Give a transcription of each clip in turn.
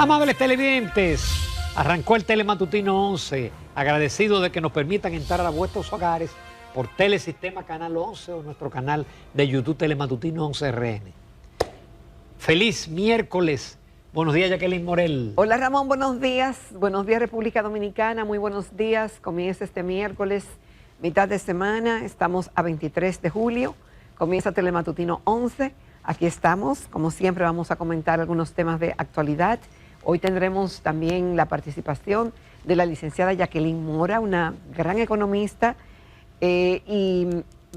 Amables televidentes, arrancó el Telematutino 11, agradecido de que nos permitan entrar a vuestros hogares por Telesistema Canal 11 o nuestro canal de YouTube Telematutino 11 RN. Feliz miércoles. Buenos días, Jacqueline Morel. Hola, Ramón, buenos días. Buenos días, República Dominicana. Muy buenos días. Comienza este miércoles, mitad de semana. Estamos a 23 de julio. Comienza Telematutino 11. Aquí estamos. Como siempre, vamos a comentar algunos temas de actualidad. Hoy tendremos también la participación de la licenciada Jacqueline Mora, una gran economista y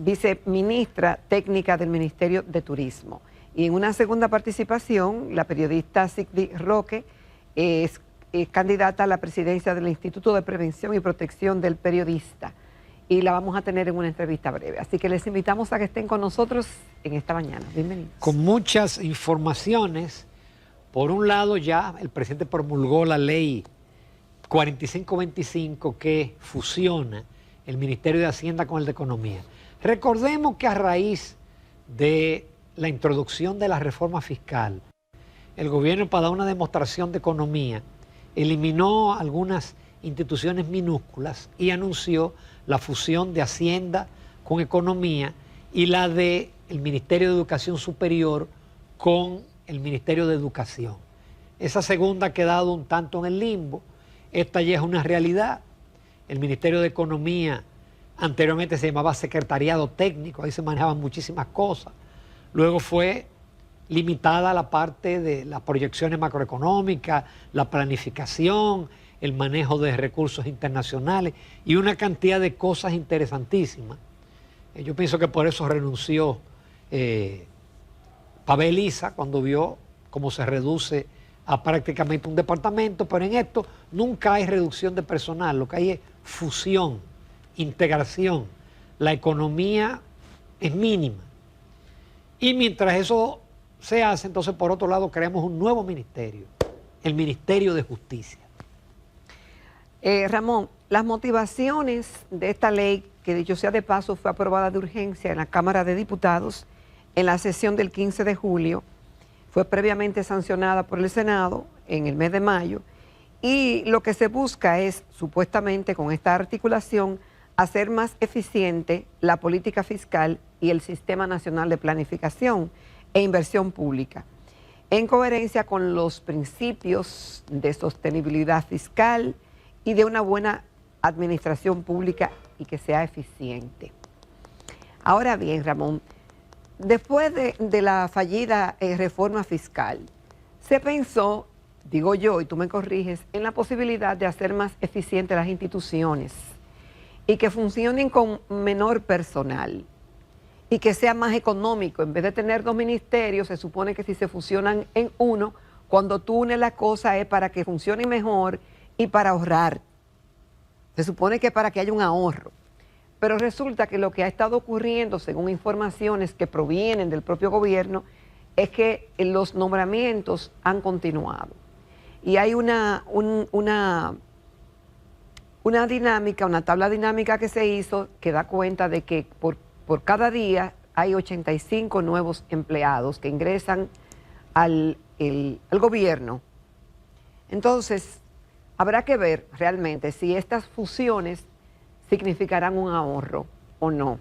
viceministra técnica del Ministerio de Turismo. Y en una segunda participación, la periodista Sigdi Roque es candidata a la presidencia del Instituto de Prevención y Protección del Periodista. Y la vamos a tener en una entrevista breve. Así que les invitamos a que estén con nosotros en esta mañana. Bienvenidos. Con muchas informaciones. Por un lado, ya el presidente promulgó la ley 4525 que fusiona el Ministerio de Hacienda con el de Economía. Recordemos que a raíz de la introducción de la reforma fiscal, el gobierno, para dar una demostración de economía, eliminó algunas instituciones minúsculas y anunció la fusión de Hacienda con Economía y la del Ministerio de Educación Superior con el Ministerio de Educación. Esa segunda ha quedado un tanto en el limbo. Esta ya es una realidad. El Ministerio de Economía anteriormente se llamaba Secretariado Técnico, ahí se manejaban muchísimas cosas. Luego fue limitada la parte de las proyecciones macroeconómicas, la planificación, el manejo de recursos internacionales y una cantidad de cosas interesantísimas. Yo pienso que por eso renunció Pavel Isa cuando vio cómo se reduce a prácticamente un departamento, pero en esto nunca hay reducción de personal, lo que hay es fusión, integración. La economía es mínima. Y mientras eso se hace, entonces por otro lado creamos un nuevo ministerio, el Ministerio de Justicia. Ramón, las motivaciones de esta ley, que dicho sea de paso fue aprobada de urgencia en la Cámara de Diputados en la sesión del 15 de julio, fue previamente sancionada por el Senado en el mes de mayo, y lo que se busca es, supuestamente con esta articulación, hacer más eficiente la política fiscal y el Sistema Nacional de Planificación e Inversión Pública, en coherencia con los principios de sostenibilidad fiscal y de una buena administración pública y que sea eficiente. Ahora bien, Ramón, después de la fallida reforma fiscal, se pensó, digo yo, y tú me corriges, en la posibilidad de hacer más eficientes las instituciones y que funcionen con menor personal y que sea más económico. En vez de tener dos ministerios, se supone que si se fusionan en uno, cuando tú unes la cosa es para que funcione mejor y para ahorrar. Se supone que para que haya un ahorro. Pero resulta que lo que ha estado ocurriendo, según informaciones que provienen del propio gobierno, es que los nombramientos han continuado. Y hay una dinámica, una tabla dinámica que se hizo que da cuenta de que por cada día hay 85 nuevos empleados que ingresan al gobierno. Entonces, habrá que ver realmente si estas fusiones significarán un ahorro o no.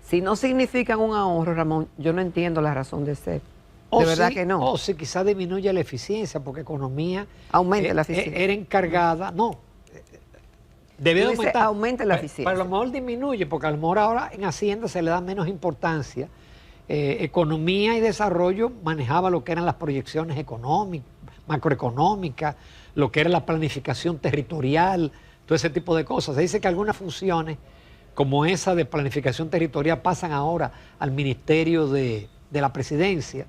Si no significan un ahorro, Ramón, yo no entiendo la razón de ser. De verdad que no. O si quizás disminuye la eficiencia, porque Economía aumente la eficiencia. Era encargada, debe aumentar. Aumente la eficiencia. Pero a lo mejor disminuye, porque a lo mejor ahora en Hacienda se le da menos importancia. Economía y Desarrollo manejaba lo que eran las proyecciones económicas, macroeconómicas, lo que era la planificación territorial, todo ese tipo de cosas. Se dice que algunas funciones, como esa de planificación territorial, pasan ahora al Ministerio de la Presidencia.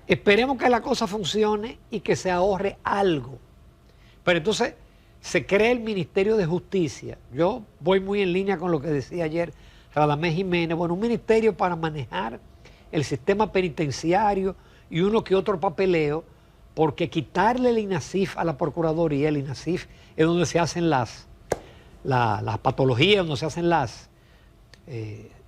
Esperemos que la cosa funcione y que se ahorre algo. Pero entonces se crea el Ministerio de Justicia. Yo voy muy en línea con lo que decía ayer Radamés Jiménez. Bueno, un ministerio para manejar el sistema penitenciario y uno que otro papeleo, porque quitarle el INASIF a la Procuraduría, el INASIF es donde se hacen las patologías, donde se hacen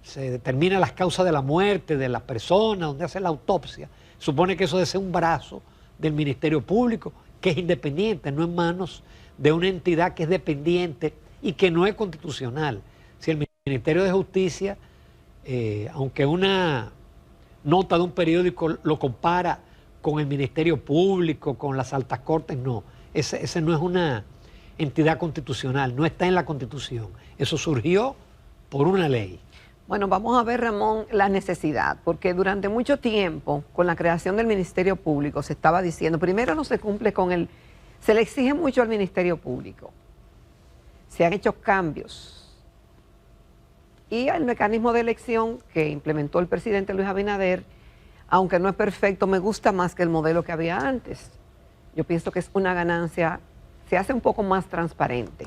se determinan las causas de la muerte de las personas, donde hacen la autopsia. Supone que eso debe ser un brazo del Ministerio Público, que es independiente, no en manos de una entidad que es dependiente y que no es constitucional. Si el Ministerio de Justicia, aunque una nota de un periódico lo compara con el Ministerio Público, con las altas cortes, no. Ese no es una entidad constitucional, no está en la Constitución. Eso surgió por una ley. Bueno, vamos a ver, Ramón, la necesidad, porque durante mucho tiempo, con la creación del Ministerio Público, se estaba diciendo, primero no se cumple se le exige mucho al Ministerio Público, se han hecho cambios, y el mecanismo de elección que implementó el presidente Luis Abinader, aunque no es perfecto, me gusta más que el modelo que había antes. Yo pienso que es una ganancia, se hace un poco más transparente.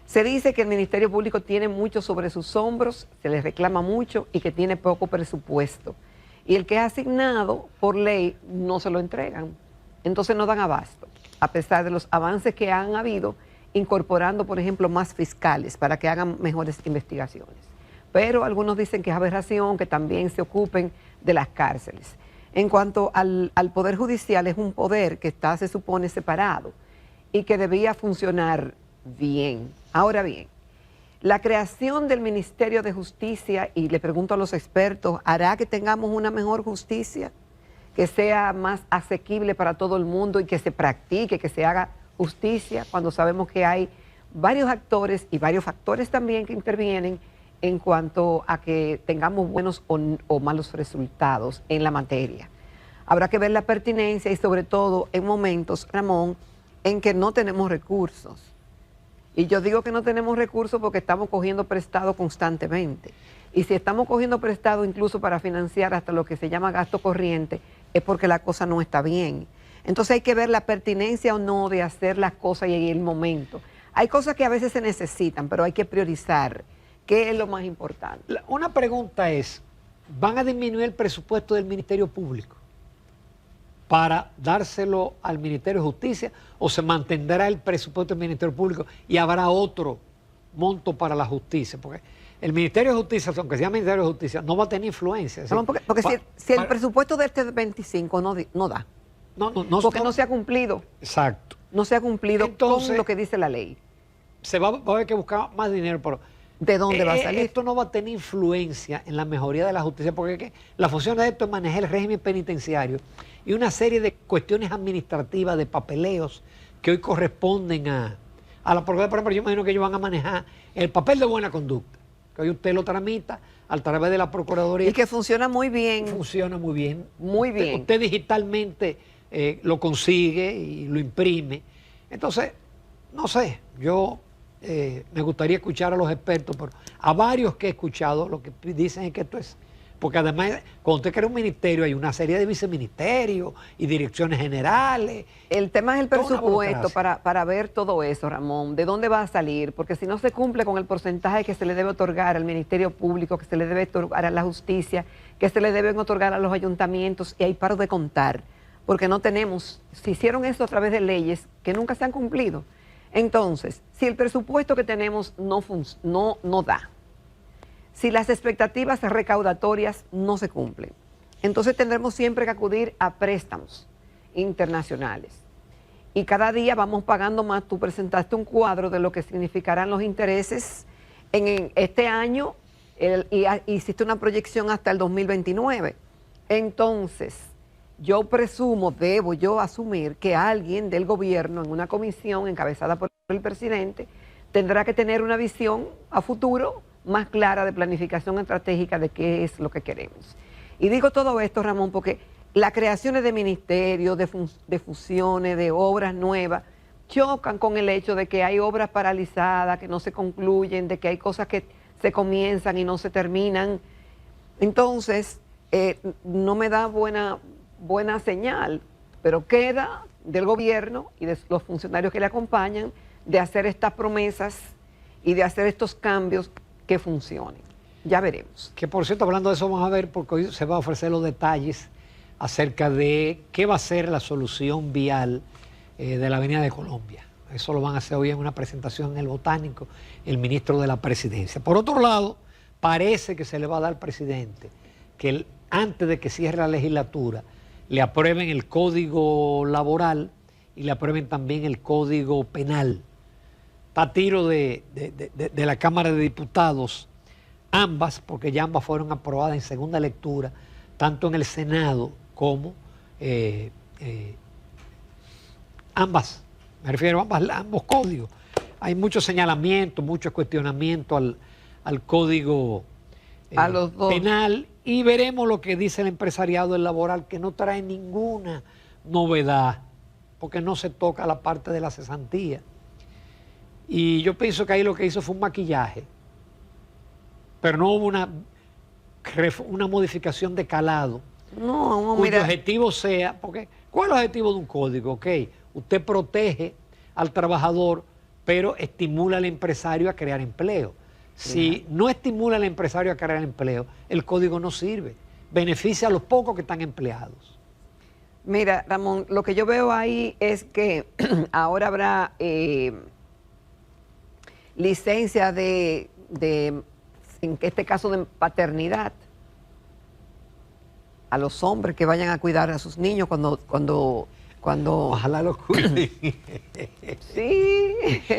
Se dice que el Ministerio Público tiene mucho sobre sus hombros, se les reclama mucho y que tiene poco presupuesto. Y el que es asignado por ley no se lo entregan. Entonces no dan abasto, a pesar de los avances que han habido, incorporando, por ejemplo, más fiscales para que hagan mejores investigaciones. Pero algunos dicen que es aberración, que también se ocupen de las cárceles. En cuanto al Poder Judicial, es un poder que está, se supone, separado y que debía funcionar bien. Ahora bien, la creación del Ministerio de Justicia, y le pregunto a los expertos, ¿hará que tengamos una mejor justicia? Que sea más asequible para todo el mundo y que se practique, que se haga justicia, cuando sabemos que hay varios actores y varios factores también que intervienen en cuanto a que tengamos buenos o malos resultados en la materia. Habrá que ver la pertinencia y sobre todo en momentos, Ramón, en que no tenemos recursos. Y yo digo que no tenemos recursos porque estamos cogiendo prestado constantemente. Y si estamos cogiendo prestado incluso para financiar hasta lo que se llama gasto corriente, es porque la cosa no está bien. Entonces hay que ver la pertinencia o no de hacer las cosas y en el momento. Hay cosas que a veces se necesitan, pero hay que priorizar. ¿Qué es lo más importante? Una pregunta es, ¿van a disminuir el presupuesto del Ministerio Público para dárselo al Ministerio de Justicia o se mantendrá el presupuesto del Ministerio Público y habrá otro monto para la justicia? Porque el Ministerio de Justicia, aunque sea Ministerio de Justicia, no va a tener influencia. ¿Sí? Porque si el presupuesto de este 25 no da, porque no se ha cumplido. Exacto. No se ha cumplido. Entonces, con lo que dice la ley. Se va a haber que buscar más dinero, pero ¿de dónde va a salir? Esto no va a tener influencia en la mejoría de la justicia, porque la función de esto es manejar el régimen penitenciario y una serie de cuestiones administrativas, de papeleos que hoy corresponden a la Procuraduría. Por ejemplo, yo imagino que ellos van a manejar el papel de buena conducta, que hoy usted lo tramita a través de la Procuraduría. Y que funciona muy bien. Funciona muy bien. Muy bien. Usted digitalmente lo consigue y lo imprime. Entonces, no sé, yo me gustaría escuchar a los expertos, pero a varios que he escuchado lo que dicen es que esto es, porque además cuando usted crea un ministerio hay una serie de viceministerios y direcciones generales. El tema es el presupuesto para ver todo eso, Ramón, de dónde va a salir, porque si no se cumple con el porcentaje que se le debe otorgar al Ministerio Público, que se le debe otorgar a la justicia, que se le deben otorgar a los ayuntamientos, y hay paro de contar, porque no tenemos, se hicieron eso a través de leyes que nunca se han cumplido. Entonces, si el presupuesto que tenemos no da, si las expectativas recaudatorias no se cumplen, entonces tendremos siempre que acudir a préstamos internacionales. Y cada día vamos pagando más. Tú presentaste un cuadro de lo que significarán los intereses en este año y hiciste una proyección hasta el 2029. Entonces, yo presumo, debo yo asumir que alguien del gobierno en una comisión encabezada por el presidente tendrá que tener una visión a futuro más clara de planificación estratégica de qué es lo que queremos. Y digo todo esto, Ramón, porque las creaciones de ministerios, de fusiones, de obras nuevas, chocan con el hecho de que hay obras paralizadas, que no se concluyen, de que hay cosas que se comienzan y no se terminan. Entonces, no me da buena señal, pero queda del gobierno y de los funcionarios que le acompañan de hacer estas promesas y de hacer estos cambios que funcionen. Ya veremos. Que por cierto, hablando de eso, vamos a ver, porque hoy se va a ofrecer los detalles acerca de qué va a ser la solución vial de la Avenida de Colombia. Eso lo van a hacer hoy en una presentación en el Botánico, el ministro de la Presidencia. Por otro lado, parece que se le va a dar al presidente que antes de que cierre la legislatura, le aprueben el código laboral y le aprueben también el código penal. Está a tiro de la Cámara de Diputados, ambas, porque ya ambas fueron aprobadas en segunda lectura, tanto en el Senado como ambas, me refiero a ambos códigos. Hay muchos señalamientos, muchos cuestionamientos al código a los dos. penal, y veremos lo que dice el empresariado del laboral, que no trae ninguna novedad, porque no se toca la parte de la cesantía. Y yo pienso que ahí lo que hizo fue un maquillaje, pero no hubo una modificación de calado, No, cuyo mira, objetivo sea, porque ¿cuál es el objetivo de un código? Ok, usted protege al trabajador, pero estimula al empresario a crear empleo. Si no estimula al empresario a crear empleo, el código no sirve, beneficia a los pocos que están empleados. mira, Ramón, lo que yo veo ahí es que ahora habrá licencia en este caso de paternidad a los hombres que vayan a cuidar a sus niños cuando Ojalá los cuiden sí.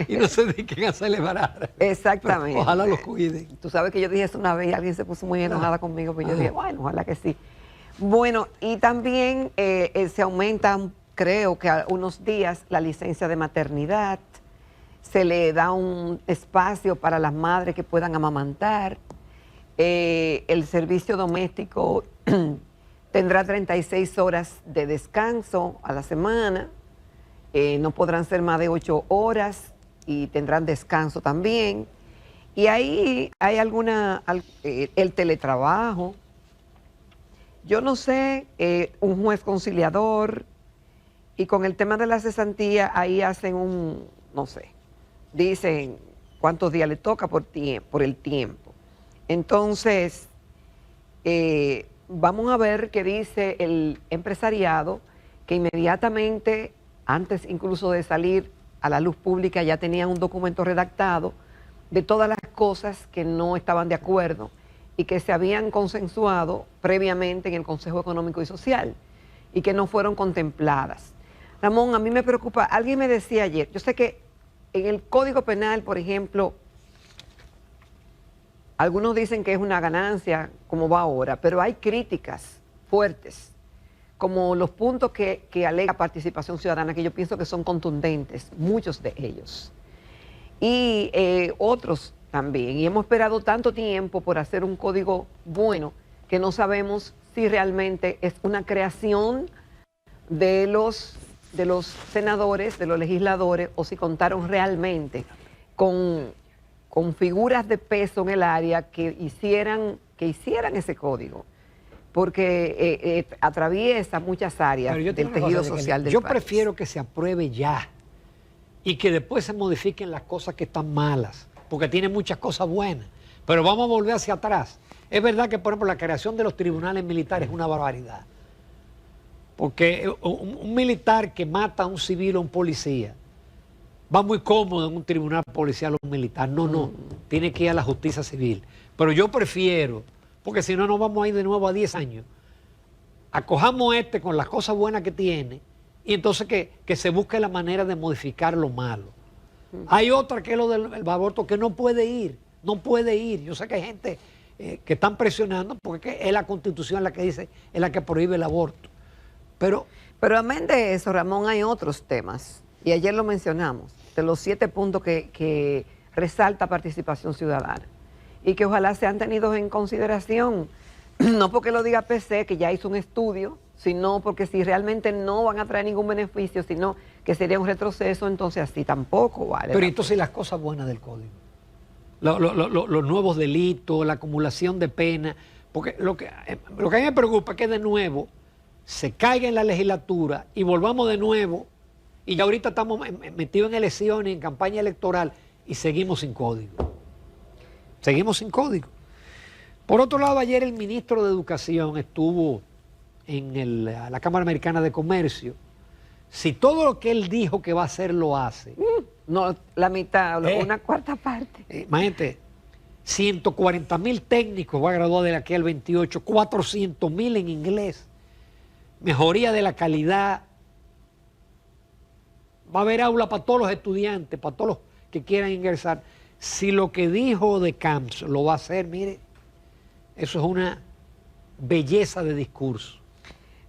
y no se dediquen a celebrar. Exactamente. Ojalá los cuiden. Tú sabes que yo dije eso una vez y alguien se puso muy enojada conmigo, pero yo dije, bueno, ojalá que sí. Bueno, y también se aumenta, creo que a unos días, la licencia de maternidad, se le da un espacio para las madres que puedan amamantar, el servicio doméstico tendrá 36 horas de descanso a la semana, no podrán ser más de 8 horas y tendrán descanso también. Y ahí hay el teletrabajo. Yo no sé, un juez conciliador, y con el tema de la cesantía, ahí hacen no sé, dicen cuántos días le toca por el tiempo. Entonces, vamos a ver qué dice el empresariado, que inmediatamente, antes incluso de salir a la luz pública, ya tenían un documento redactado de todas las cosas que no estaban de acuerdo y que se habían consensuado previamente en el Consejo Económico y Social y que no fueron contempladas. Ramón, a mí me preocupa, alguien me decía ayer, yo sé que en el Código Penal, por ejemplo, algunos dicen que es una ganancia, como va ahora, pero hay críticas fuertes, como los puntos que alega participación ciudadana, que yo pienso que son contundentes, muchos de ellos. Y otros también. Y hemos esperado tanto tiempo por hacer un código bueno que no sabemos si realmente es una creación de los senadores, de los legisladores, o si contaron realmente con figuras de peso en el área que hicieran ese código, porque atraviesa muchas áreas del tejido social del país. Yo prefiero que se apruebe ya y que después se modifiquen las cosas que están malas, porque tiene muchas cosas buenas, pero vamos a volver hacia atrás. Es verdad que, por ejemplo, la creación de los tribunales militares es una barbaridad, porque un militar que mata a un civil o un policía va muy cómodo en un tribunal policial o un militar. No, tiene que ir a la justicia civil. Pero yo prefiero, porque si no nos vamos a ir de nuevo a 10 años, acojamos con las cosas buenas que tiene y entonces que se busque la manera de modificar lo malo. Hay otra que es lo del aborto, que no puede ir. Yo sé que hay gente que están presionando porque es la Constitución la que dice, es la que prohíbe el aborto. Pero amén de eso, Ramón, hay otros temas, y ayer lo mencionamos, de los 7 puntos que resalta participación ciudadana, y que ojalá sean tenidos en consideración, no porque lo diga PC, que ya hizo un estudio, sino porque si realmente no van a traer ningún beneficio, sino que sería un retroceso, entonces así tampoco vale. Pero entonces las cosas buenas del código, los nuevos delitos, la acumulación de pena, porque lo que a mí me preocupa es que de nuevo se caiga en la legislatura y volvamos de nuevo, y ya ahorita estamos metidos en elecciones, en campaña electoral, y seguimos sin código. Seguimos sin código. Por otro lado, ayer el ministro de Educación estuvo en la Cámara Americana de Comercio. Si todo lo que él dijo que va a hacer lo hace. No, la mitad, una cuarta parte. Imagínate, 140,000 técnicos va a graduar de aquí al 28, 400,000 en inglés. mejoría de la calidad. Va a haber aula para todos los estudiantes, para todos los que quieran ingresar. Si lo que dijo de Camps lo va a hacer, mire, eso es una belleza de discurso.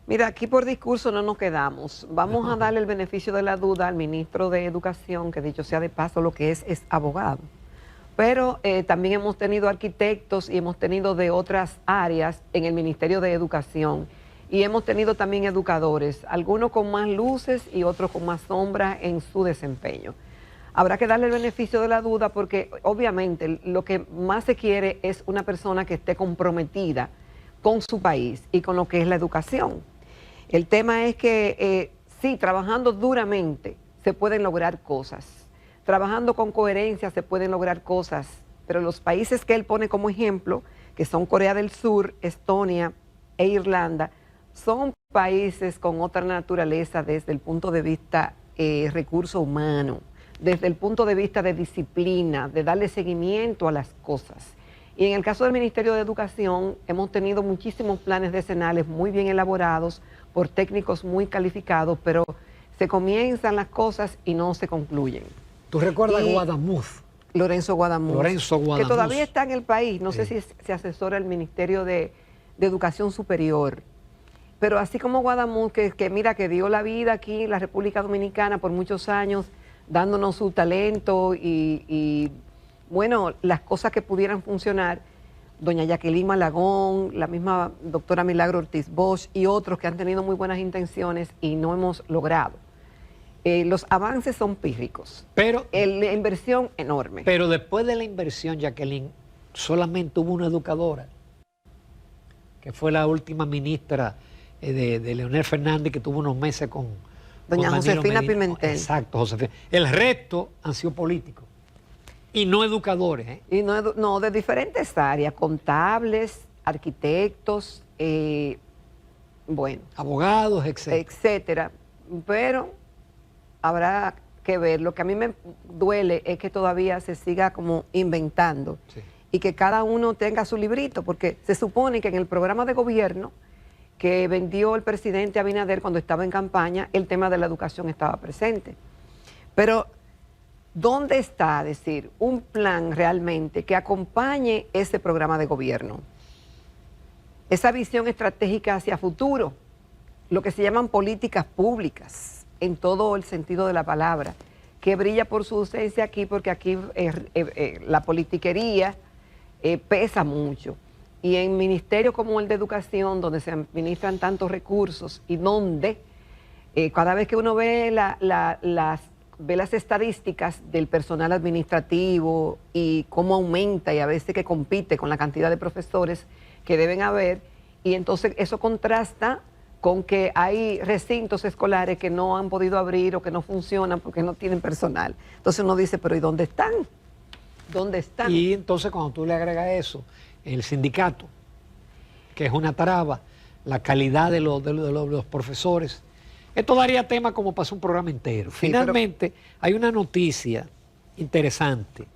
Mira, aquí por discurso no nos quedamos. Vamos a darle el beneficio de la duda al ministro de Educación, que dicho sea de paso, lo que es abogado. Pero también hemos tenido arquitectos y hemos tenido de otras áreas en el Ministerio de Educación. Y hemos tenido también educadores, algunos con más luces y otros con más sombras en su desempeño. Habrá que darle el beneficio de la duda porque obviamente lo que más se quiere es una persona que esté comprometida con su país y con lo que es la educación. El tema es que sí, trabajando duramente se pueden lograr cosas, trabajando con coherencia se pueden lograr cosas, pero los países que él pone como ejemplo, que son Corea del Sur, Estonia e Irlanda, son países con otra naturaleza desde el punto de vista recurso humano, desde el punto de vista de disciplina, de darle seguimiento a las cosas. Y en el caso del Ministerio de Educación hemos tenido muchísimos planes decenales muy bien elaborados por técnicos muy calificados, pero se comienzan las cosas y no se concluyen. ¿Tú recuerdas Guadamuz? Lorenzo Guadamuz. Que todavía está en el país, no sé si se asesora el Ministerio de Educación Superior. Pero así como Guadamuz, que mira, que dio la vida aquí en la República Dominicana por muchos años, dándonos su talento y bueno, las cosas que pudieran funcionar, doña Jacqueline Malagón, la misma doctora Milagro Ortiz Bosch y otros que han tenido muy buenas intenciones y no hemos logrado. Los avances son pírricos, pero la inversión enorme. Pero después de la inversión, Jacqueline, solamente hubo una educadora, que fue la última ministra de Leonel Fernández, que tuvo unos meses con doña Josefina Pimentel. Exacto, Josefina. El resto han sido políticos y no educadores. Y no, de diferentes áreas, contables, arquitectos, bueno. Abogados, etcétera. Etcétera. Pero habrá que ver. Lo que a mí me duele es que todavía se siga como inventando. Sí. Y que cada uno tenga su librito, porque se supone que en el programa de gobierno que vendió el presidente Abinader cuando estaba en campaña, el tema de la educación estaba presente. Pero, ¿dónde está, decir, un plan realmente que acompañe ese programa de gobierno? Esa visión estratégica hacia futuro, lo que se llaman políticas públicas, en todo el sentido de la palabra, que brilla por su ausencia aquí, porque aquí la politiquería pesa mucho. Y en ministerios como el de Educación, donde se administran tantos recursos y donde cada vez que uno ve las estadísticas del personal administrativo y cómo aumenta y a veces que compite con la cantidad de profesores que deben haber, y entonces eso contrasta con que hay recintos escolares que no han podido abrir o que no funcionan porque no tienen personal. Entonces uno dice, pero ¿y dónde están? ¿Dónde están? Y entonces cuando tú le agregas eso, el sindicato, que es una traba, la calidad de los profesores, esto daría tema como para un programa entero. Sí, finalmente, hay una noticia interesante,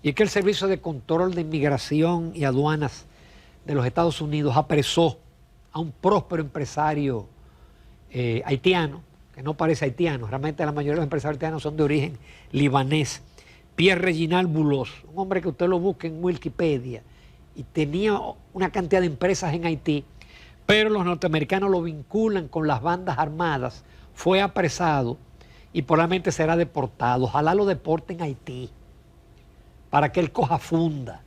y es que el Servicio de Control de Inmigración y Aduanas de los Estados Unidos apresó a un próspero empresario haitiano, que no parece haitiano, realmente la mayoría de los empresarios haitianos son de origen libanés, Pierre Reginald Boulos, un hombre que usted lo busque en Wikipedia, y tenía una cantidad de empresas en Haití, pero los norteamericanos lo vinculan con las bandas armadas, fue apresado y probablemente será deportado. Ojalá lo deporten a Haití, para que él coja funda.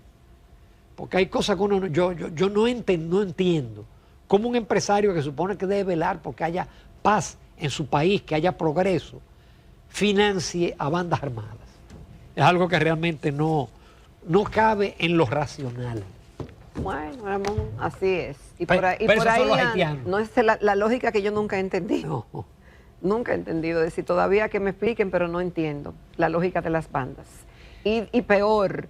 Porque hay cosas que uno, yo no entiendo cómo un empresario que supone que debe velar porque haya paz en su país, que haya progreso, financie a bandas armadas. Es algo que realmente no cabe en lo racional. Bueno, Ramón, así es. Y pero por ahí son los haitianos. No es la lógica que yo nunca he entendido. No. Nunca he entendido. Es decir, todavía que me expliquen, pero no entiendo la lógica de las bandas. Y peor,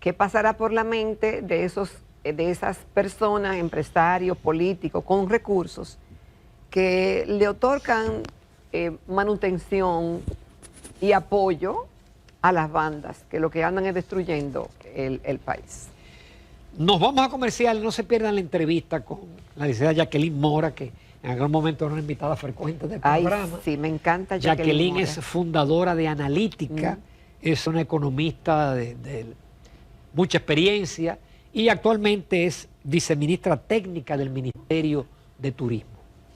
¿qué pasará por la mente de esas personas, empresarios, políticos, con recursos, que le otorgan manutención y apoyo a las bandas, que lo que andan es destruyendo el país? Nos vamos a comercial, no se pierdan la entrevista con la licenciada Jacqueline Mora, que En algún momento era una invitada frecuente del Ay, programa. sí, me encanta Jacqueline Mora. es fundadora de Analítica, es una economista de mucha experiencia y actualmente es viceministra técnica del Ministerio de Turismo.